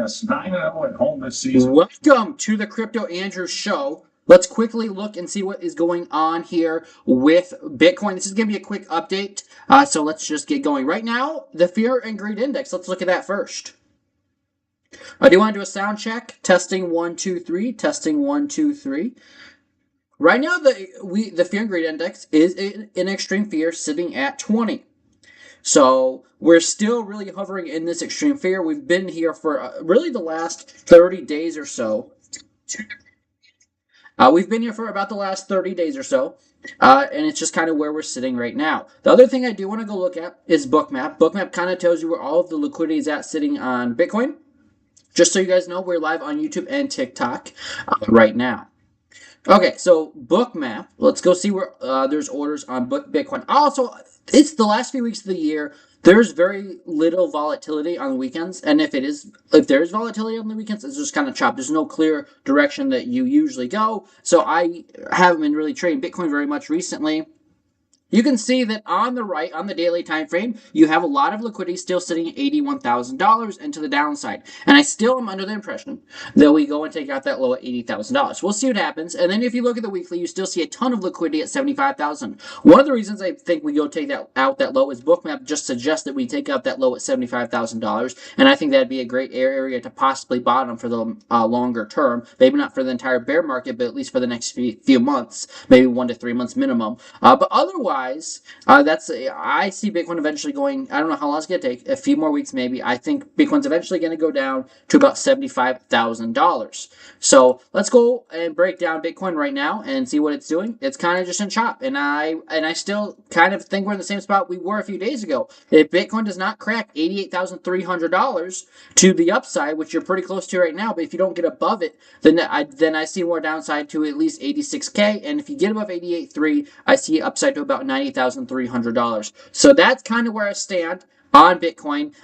BS 9-0 at home this season. Welcome to the Crypto Andrew Show. Let's quickly look and see what is going on here with Bitcoin. This is going to be a quick update, so let's just get going. Right now, the Fear and Greed Index, let's look at that first. I do want to do a sound check. Testing 1, 2, 3. Testing 1, 2, 3. Right now, the Fear and Greed Index is in extreme fear, sitting at 20. So we're still really hovering in this extreme fear. We've been here for really the last 30 days or so. We've been here for about the last 30 days or so, and it's just kind of where we're sitting right now. The other thing I do want to go look at is Bookmap. Bookmap kind of tells you where all of the liquidity is at sitting on Bitcoin. Just so you guys know, we're live on YouTube and TikTok right now. Okay, so Bookmap. Let's go see where there's orders on Bitcoin. Also, it's the last few weeks of the year. There's very little volatility on the weekends, and if there is volatility on the weekends, it's just kind of chopped. There's no clear direction that you usually go. So I haven't been really trading Bitcoin very much recently. You can see that on the right, on the daily time frame, you have a lot of liquidity still sitting at $81,000 and to the downside. And I still am under the impression that we go and take out that low at $80,000. We'll see what happens. And then if you look at the weekly, you still see a ton of liquidity at $75,000. One of the reasons I think we go take that low is Bookmap just suggests that we take out that low at $75,000. And I think that'd be a great area to possibly bottom for the longer term. Maybe not for the entire bear market, but at least for the next few months, maybe 1 to 3 months minimum. But otherwise, I see Bitcoin eventually going, I don't know how long it's going to take, a few more weeks maybe. I think Bitcoin's eventually going to go down to about $75,000. So let's go and break down Bitcoin right now and see what it's doing. It's kind of just in chop, and I still kind of think we're in the same spot we were a few days ago. If Bitcoin does not crack $88,300 to the upside, which you're pretty close to right now, but if you don't get above it, then I see more downside to at least 86K, and if you get above 88.3, I see upside to about $90,300. So that's kind of where I stand on Bitcoin.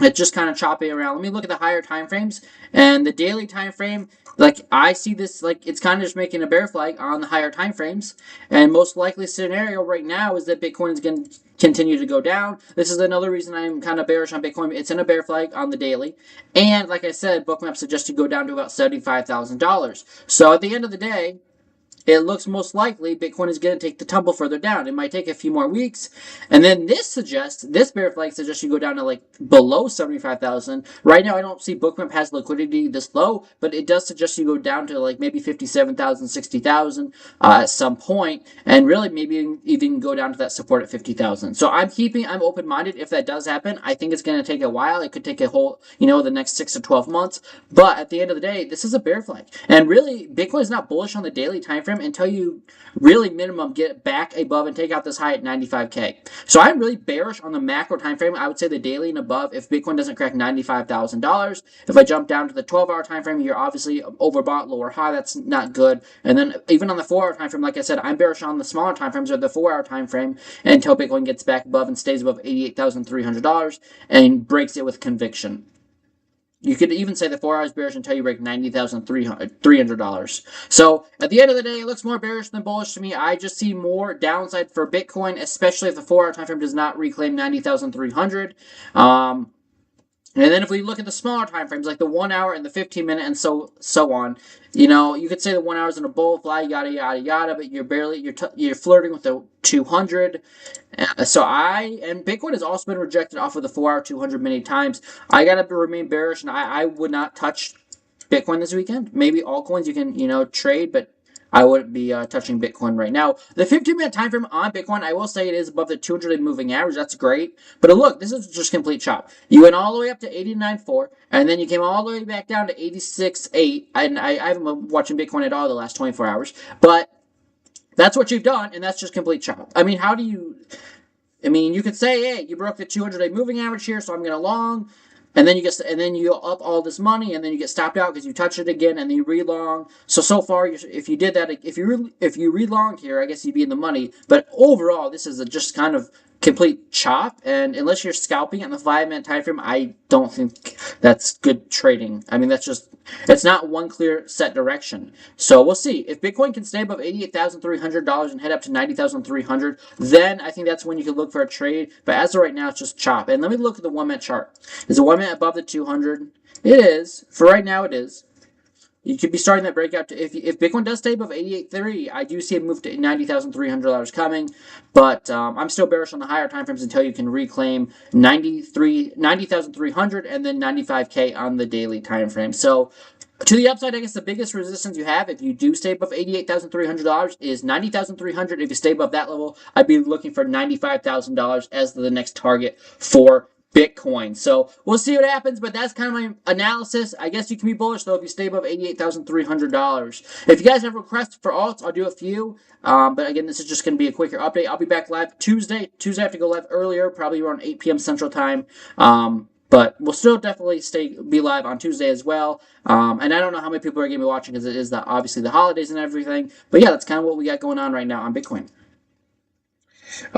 It's just kind of chopping around. Let me look at the higher time frames and the daily time frame. Like I see this, like it's kind of just making a bear flag on the higher time frames. And most likely scenario right now is that Bitcoin is going to continue to go down. This is another reason I'm kind of bearish on Bitcoin. It's in a bear flag on the daily. And like I said, Bookmap suggests to go down to about $75,000. So at the end of the day, it looks most likely Bitcoin is going to take the tumble further down. It might take a few more weeks. And then this bear flag suggests you go down to like below 75,000. Right now, I don't see Bookmap has liquidity this low, but it does suggest you go down to like maybe 57,000, 60,000 at some point, and really maybe even go down to that support at 50,000. So I'm open-minded if that does happen. I think it's going to take a while. It could take a whole, the next 6 to 12 months. But at the end of the day, this is a bear flag. And really, Bitcoin is not bullish on the daily time frame until you really minimum get back above and take out this high at 95K. So I'm really bearish on the macro time frame. I would say the daily and above if Bitcoin doesn't crack $95,000. If I jump down to the 12-hour time frame, you're obviously overbought, lower high. That's not good. And then even on the 4-hour time frame, like I said, I'm bearish on the smaller time frames or the 4-hour time frame until Bitcoin gets back above and stays above $88,300 and breaks it with conviction. You could even say the 4 hours bearish until you break $90,300. So at the end of the day, it looks more bearish than bullish to me. I just see more downside for Bitcoin, especially if the 4-hour time frame does not reclaim $90,300. And then if we look at the smaller time frames, like the 1 hour and the 15-minute and so on, you could say the 1 hour is in a bull flag, yada yada yada, but you're flirting with the 200. And Bitcoin has also been rejected off of the 4-hour 200 many times. I gotta remain bearish, and I would not touch Bitcoin this weekend. Maybe altcoins you can trade, but I wouldn't be touching Bitcoin right now. The 15-minute time frame on Bitcoin, I will say it is above the 200-day moving average. That's great. But look, this is just complete chop. You went all the way up to 89.4, and then you came all the way back down to 86.8. And I haven't been watching Bitcoin at all the last 24 hours. But that's what you've done, and that's just complete chop. I mean, you could say, hey, you broke the 200-day moving average here, so I'm going to long. And then you up all this money, and then you get stopped out because you touch it again, and then you re-long. So far, if you did that, if you re-longed here, I guess you'd be in the money. But overall, this is just kind of complete chop, and unless you're scalping it in the 5-minute time frame, I don't think that's good trading. I mean, it's not one clear set direction. So we'll see. If Bitcoin can stay above $88,300 and head up to $90,300, then I think that's when you can look for a trade. But as of right now, it's just chop. And let me look at the 1-minute chart. Is the 1-minute above the 200? It is. For right now, it is. You could be starting that breakout to, if Bitcoin does stay above 88.3, I do see a move to $90,300 coming, but I'm still bearish on the higher time frames until you can reclaim 90,300 and then 95K on the daily time frame. So to the upside, I guess the biggest resistance you have if you do stay above $88,300 is 90,300. If you stay above that level, I'd be looking for $95,000 as the next target for Bitcoin. So we'll see what happens, but that's kind of my analysis. I guess you can be bullish though if you stay above $88,300. If you guys have requests for alts, I'll do a few. But again, this is just going to be a quicker update. I'll be back live Tuesday. Tuesday I have to go live earlier, probably around 8 p.m. Central Time. But we'll still definitely be live on Tuesday as well. And I don't know how many people are going to be watching because it is obviously the holidays and everything. But yeah, that's kind of what we got going on right now on Bitcoin.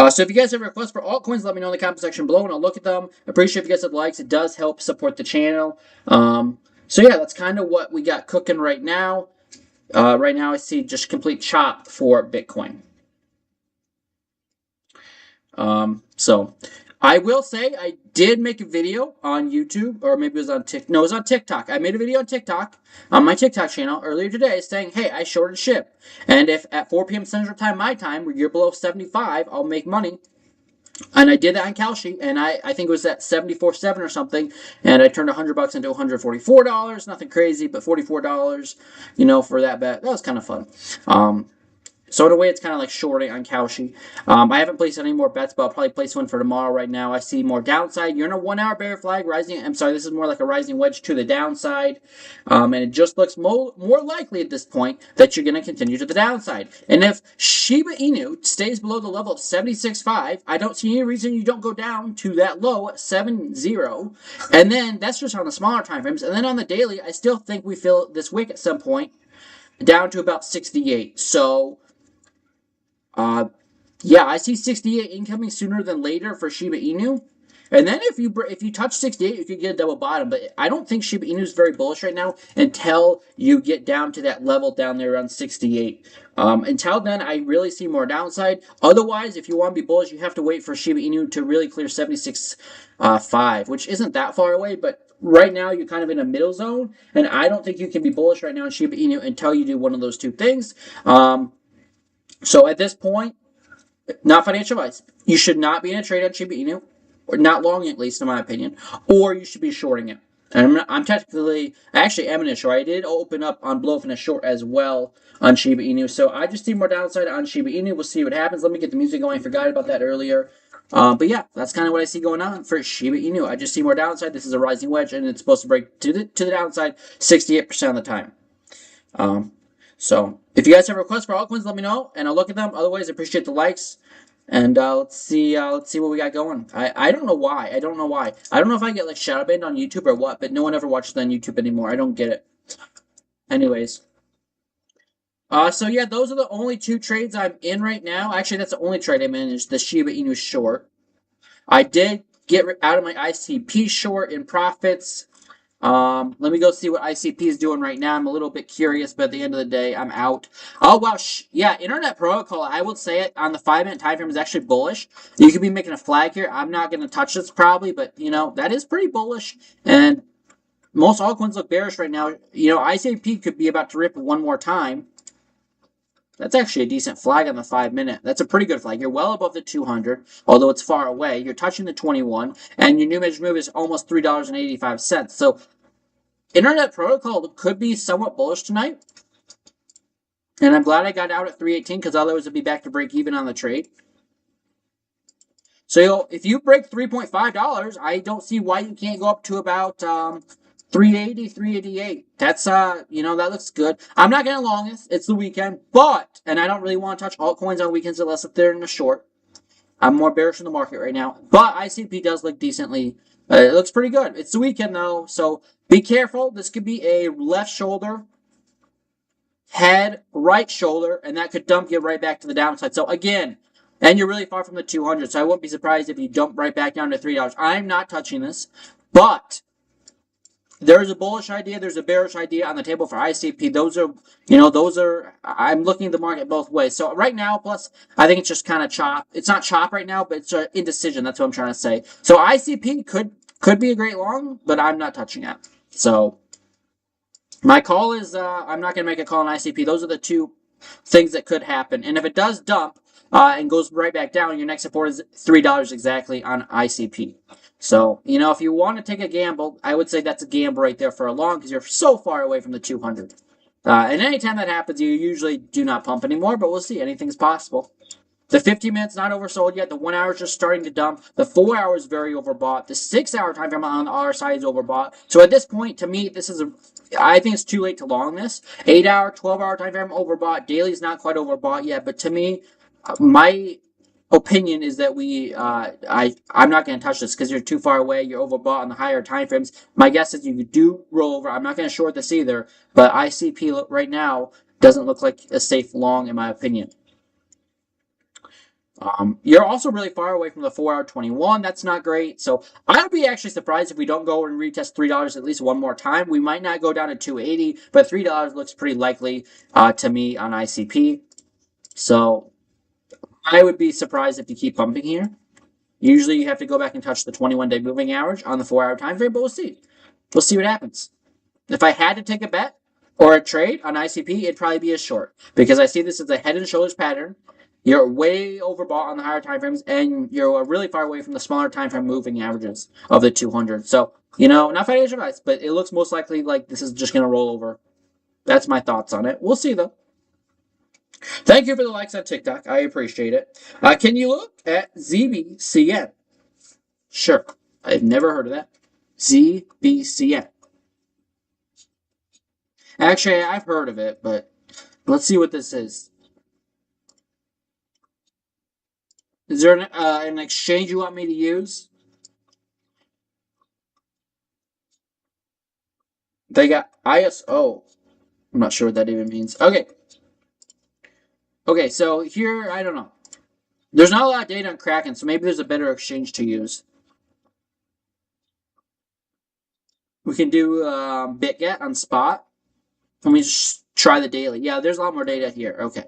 So if you guys have requests for altcoins, let me know in the comment section below and I'll look at them. Appreciate if you guys have likes. It does help support the channel. So yeah, that's kind of what we got cooking right now. Right now I see just complete chop for Bitcoin. So I will say I did make a video on YouTube, or maybe it was on TikTok. No, it was on TikTok. I made a video on TikTok, on my TikTok channel earlier today saying, hey, I shorted SHIB. And if at 4 p.m. Central Time, my time, where you're below 75, I'll make money. And I did that on Kalshi, and I think it was at 74.7 or something, and I turned $100 into $144. Nothing crazy, but $44, for that bet. That was kind of fun. So in a way, it's kind of like shorting on Kalshi. I haven't placed any more bets, but I'll probably place one for tomorrow. Right now, I see more downside. You're in a 1-hour bear flag rising. I'm sorry, this is more like a rising wedge to the downside. And it just looks more likely at this point that you're going to continue to the downside. And if Shiba Inu stays below the level of 76.5, I don't see any reason you don't go down to that low at 7.0. And then that's just on the smaller time frames. And then on the daily, I still think we fill this wick at some point down to about 68. So yeah, I see 68 incoming sooner than later for Shiba Inu. And then if you touch 68, you could get a double bottom. But I don't think Shiba Inu is very bullish right now until you get down to that level down there around 68. Until then, I really see more downside. Otherwise, if you want to be bullish, you have to wait for Shiba Inu to really clear 76.5, which isn't that far away. But right now, you're kind of in a middle zone. And I don't think you can be bullish right now in Shiba Inu until you do one of those two things. So at this point, not financial advice. You should not be in a trade on Shiba Inu, or not long at least, in my opinion, or you should be shorting it. And I'm technically, actually am in a short. I did open up on Bluff in a short as well on Shiba Inu. So I just see more downside on Shiba Inu. We'll see what happens. Let me get the music going. I forgot about that earlier. But yeah, that's kind of what I see going on for Shiba Inu. I just see more downside. This is a rising wedge, and it's supposed to break to the downside 68% of the time. So if you guys have requests for altcoins, let me know, and I'll look at them. Otherwise, I appreciate the likes. And let's see what we got going. I don't know why. I don't know if I get like shadow banned on YouTube or what, but no one ever watches on YouTube anymore. I don't get it. Anyways. So yeah, those are the only two trades I'm in right now. Actually, that's the only trade I'm in is the Shiba Inu short. I did get out of my ICP short in profits. Let me go see what ICP is doing right now. I'm a little bit curious, but at the end of the day, I'm out. Oh, wow. Yeah, Internet Protocol, I would say it on the 5-minute time frame is actually bullish. You could be making a flag here. I'm not going to touch this probably, but, that is pretty bullish. And most altcoins look bearish right now. ICP could be about to rip one more time. That's actually a decent flag on the 5-minute. That's a pretty good flag. You're well above the 200, although it's far away. You're touching the 21, and your new measure move is almost $3.85. So Internet Protocol could be somewhat bullish tonight. And I'm glad I got out at 318 because otherwise it'd be back to break even on the trade. So if you break $3.5, I don't see why you can't go up to about 380, 388. That's, that looks good. I'm not getting long this. It's the weekend, and I don't really want to touch altcoins on weekends unless if they're in a short. I'm more bearish in the market right now. But ICP does look decently. It looks pretty good. It's the weekend, though, so be careful. This could be a left shoulder, head, right shoulder, and that could dump you right back to the downside. So, again, And you're really far from the 200, so I wouldn't be surprised if you dump right back down to $3. I'm not touching this, but there's a bullish idea, there's a bearish idea on the table for ICP. I'm looking at the market both ways. So right now, plus, I think it's just kind of chop. It's not chop right now, but it's indecision. That's what I'm trying to say. So ICP could be a great long, but I'm not touching it. So my call is, I'm not going to make a call on ICP. Those are the two things that could happen. And if it does dump and goes right back down, your next support is $3 exactly on ICP. So, if you want to take a gamble, I would say that's a gamble right there for a long because you're so far away from the 200. And anytime that happens, you usually do not pump anymore, but we'll see. Anything's possible. The 50 minutes not oversold yet. The 1 hour is just starting to dump. The 4 hour is very overbought. The 6 hour time frame on the other side is overbought. So at this point, to me, I think it's too late to long this. 8 hour, 12 hour time frame overbought. Daily is not quite overbought yet, but to me, my opinion is that I'm not going to touch this because you're too far away. You're overbought on the higher time frames. My guess is you do roll over. I'm not going to short this either, but ICP right now doesn't look like a safe long in my opinion. You're also really far away from the 4 hour 21. That's not great. So I would be actually surprised if we don't go and retest $3 at least one more time. We might not go down to 280, but $3 looks pretty likely to me on ICP. So I would be surprised if you keep pumping here. Usually you have to go back and touch the 21-day moving average on the 4 hour time frame, but we'll see. We'll see what happens. If I had to take a bet or a trade on ICP, it'd probably be a short because I see this as a head and shoulders pattern. You're way overbought on the higher time frames, and you're really far away from the smaller time frame moving averages of the 200. So, not financial advice, but it looks most likely like this is just going to roll over. That's my thoughts on it. We'll see, though. Thank you for the likes on TikTok. I appreciate it. Can you look at ZBCN? Sure. I've never heard of that. ZBCN. Actually, I've heard of it, but let's see what this is. Is there an exchange you want me to use? They got ISO. I'm not sure what that even means. Okay. Okay, so here, I don't know. There's not a lot of data on Kraken, so maybe there's a better exchange to use. We can do BitGet on spot. Let me just try the daily. Yeah, there's a lot more data here. Okay.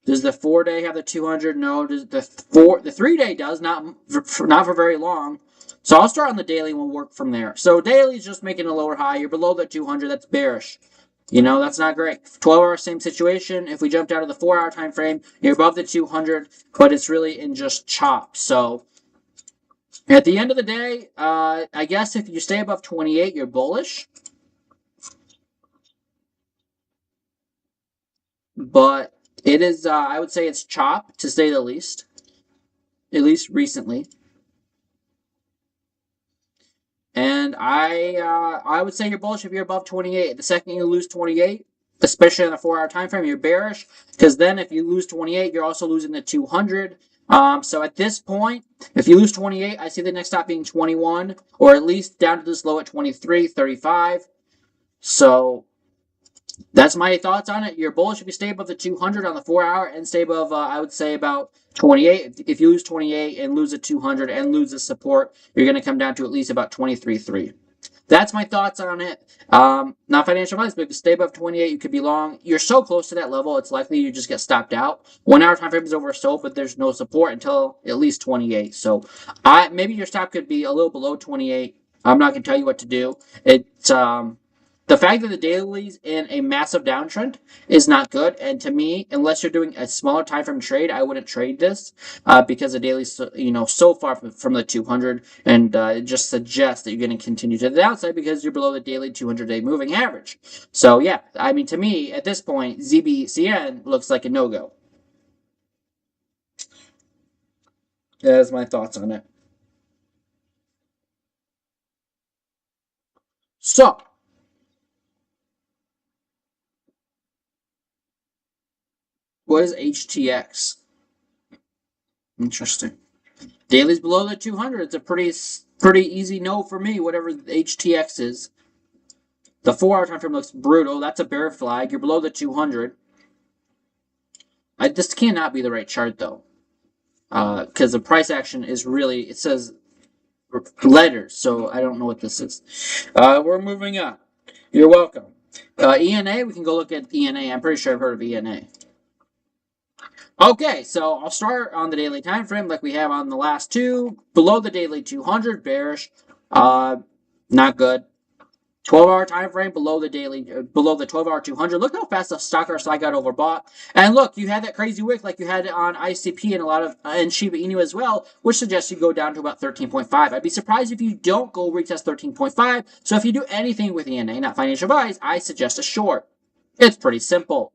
Does the 4-day have the 200? No. Does the 3-day does, not for very long. So I'll start on the daily and we'll work from there. So daily is just making a lower high. You're below the 200. That's bearish. That's not great. 12 hour, same situation. If we jump down to the 4 hour time frame, you're above the 200, but it's really in just chop. So at the end of the day, I guess if you stay above 28, you're bullish. But it is, I would say it's chop, to say the least. At least recently. And I would say you're bullish if you're above 28. The second you lose 28, especially on a 4 hour time frame, you're bearish. Because then if you lose 28, you're also losing the 200. So at this point, if you lose 28, I see the next stop being 21. Or at least down to this low at 23, 35. So that's my thoughts on it. You're bullish if you stay above the 200 on the 4 hour and stay above, I would say, about 28. If you lose 28 and lose a 200 and lose the support, you're going to come down to at least about 23.3. That's my thoughts on it. Not financial advice, but if you stay above 28, you could be long. You're so close to that level, it's likely you just get stopped out. 1 hour time frame is oversold, but there's no support until at least 28. So maybe your stop could be a little below 28. I'm not going to tell you what to do. It's the fact that the daily's in a massive downtrend is not good. And to me, unless you're doing a smaller time frame trade, I wouldn't trade this because the daily's so far from the 200, and it just suggests that you're going to continue to the downside because you're below the daily 200-day moving average. So yeah, I mean, to me at this point, ZBCN looks like a no-go. That's my thoughts on it. So. What is HTX? Interesting. Daily's below the 200. It's a pretty easy no for me, whatever HTX is. The 4 hour time frame looks brutal. That's a bear flag. You're below the 200. This cannot be the right chart though, because the price action is really, it says letters, so I don't know what this is. We're moving on. You're welcome. ENA, we can go look at ENA. I'm pretty sure I've heard of ENA. Okay, so I'll start on the daily time frame like we have on the last two. Below the daily 200, bearish. Not good. 12-hour time frame below the daily, below the 12-hour 200. Look how fast the stock RSI got overbought. And look, you had that crazy wick like you had on ICP and a lot of and Shiba Inu as well, which suggests you go down to about 13.5. I'd be surprised if you don't go retest 13.5. So if you do anything with ENA, not financial advice, I suggest a short. It's pretty simple.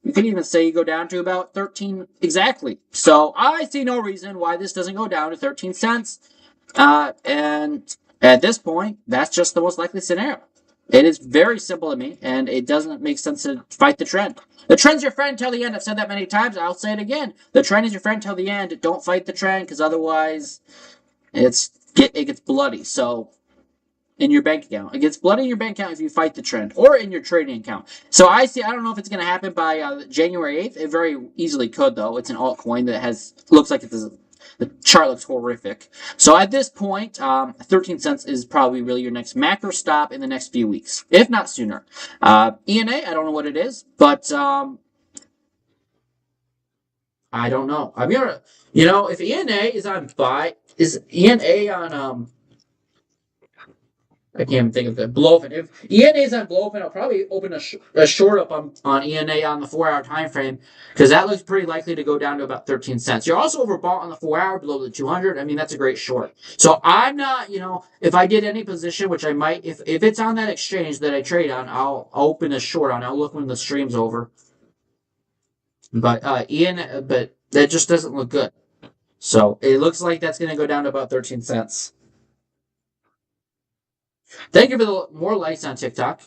You can even say you go down to about 13 exactly. So I see no reason why this doesn't go down to 13 cents. And at this point, that's just the most likely scenario. It is very simple to me, and it doesn't make sense to fight the trend. The trend's your friend until the end. I've said that many times. I'll say it again. The trend is your friend until the end. Don't fight the trend, because otherwise it gets bloody. So in your bank account. It gets bloody in your bank account if you fight the trend, or in your trading account. So I don't know if it's going to happen by January 8th. It very easily could, though. It's an altcoin that looks like the chart looks horrific. So at this point, 13 cents is probably really your next macro stop in the next few weeks, if not sooner. ENA, I don't know what it is, but I don't know. I'm gonna, if ENA is on buy, is ENA on I can't even think of it. Blow open. If ENA is on blow open, I'll probably open a short up on ENA on the 4-hour time frame, because that looks pretty likely to go down to about 13 cents. You're also overbought on the 4-hour below the 200. I mean, that's a great short. So I'm not, if I did any position, which I might, if it's on that exchange that I trade on, I'll open a short on. I'll look when the stream's over. But but that just doesn't look good. So it looks like that's going to go down to about 13 cents. Thank you for the more likes on TikTok.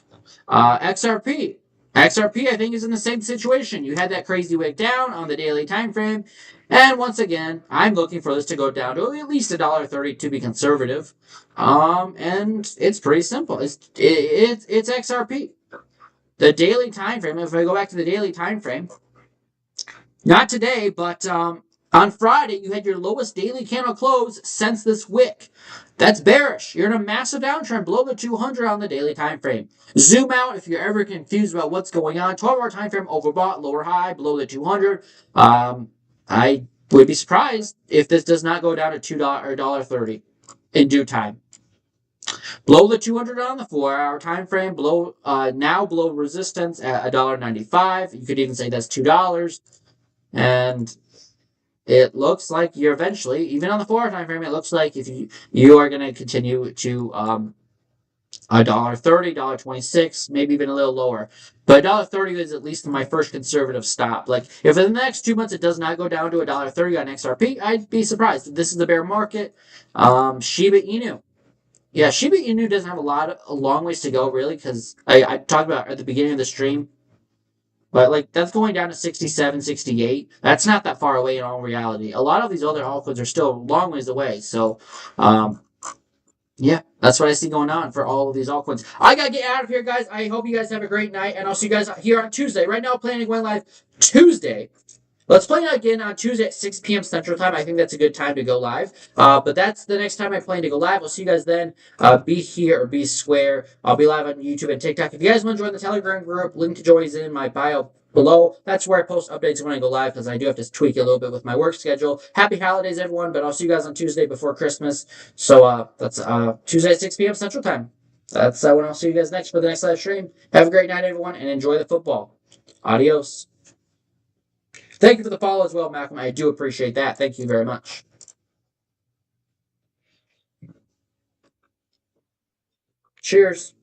XRP. XRP, I think, is in the same situation. You had that crazy wick down on the daily time frame. And once again, I'm looking for this to go down to at least $1.30 to be conservative. And it's pretty simple. It's XRP. The daily time frame, if I go back to the daily time frame, not today, but on Friday, you had your lowest daily candle close since this wick. That's bearish. You're in a massive downtrend below the 200 on the daily time frame. Zoom out if you're ever confused about what's going on. 12-hour time frame overbought, lower high, below the 200. I would be surprised if this does not go down to $2 or $1.30 in due time. Below the 200 on the 4-hour time frame, now below resistance at $1.95. You could even say that's $2. And it looks like you're eventually, even on the 4-hour time frame, it looks like if you are going to continue to $1.30, $1.26, maybe even a little lower. But $1.30 is at least my first conservative stop. Like, if in the next 2 months it does not go down to $1.30 on XRP, I'd be surprised. This is the bear market. Shiba Inu. Yeah, Shiba Inu doesn't have a long ways to go, really, because I talked about at the beginning of the stream. But that's going down to 67, 68. That's not that far away in all reality. A lot of these other altcoins are still a long ways away. So, yeah, that's what I see going on for all of these altcoins. I gotta get out of here, guys. I hope you guys have a great night, and I'll see you guys here on Tuesday. Right now, planning going live Tuesday. Let's play again on Tuesday at 6 p.m. Central Time. I think that's a good time to go live. But that's the next time I plan to go live. I'll see you guys then. Be here or be square. I'll be live on YouTube and TikTok. If you guys want to join the Telegram group, link to join is in my bio below. That's where I post updates when I go live, because I do have to tweak it a little bit with my work schedule. Happy holidays, everyone. But I'll see you guys on Tuesday before Christmas. So that's Tuesday at 6 p.m. Central Time. That's when I'll see you guys next for the next live stream. Have a great night, everyone, and enjoy the football. Adios. Thank you for the follow as well, Malcolm. I do appreciate that. Thank you very much. Cheers.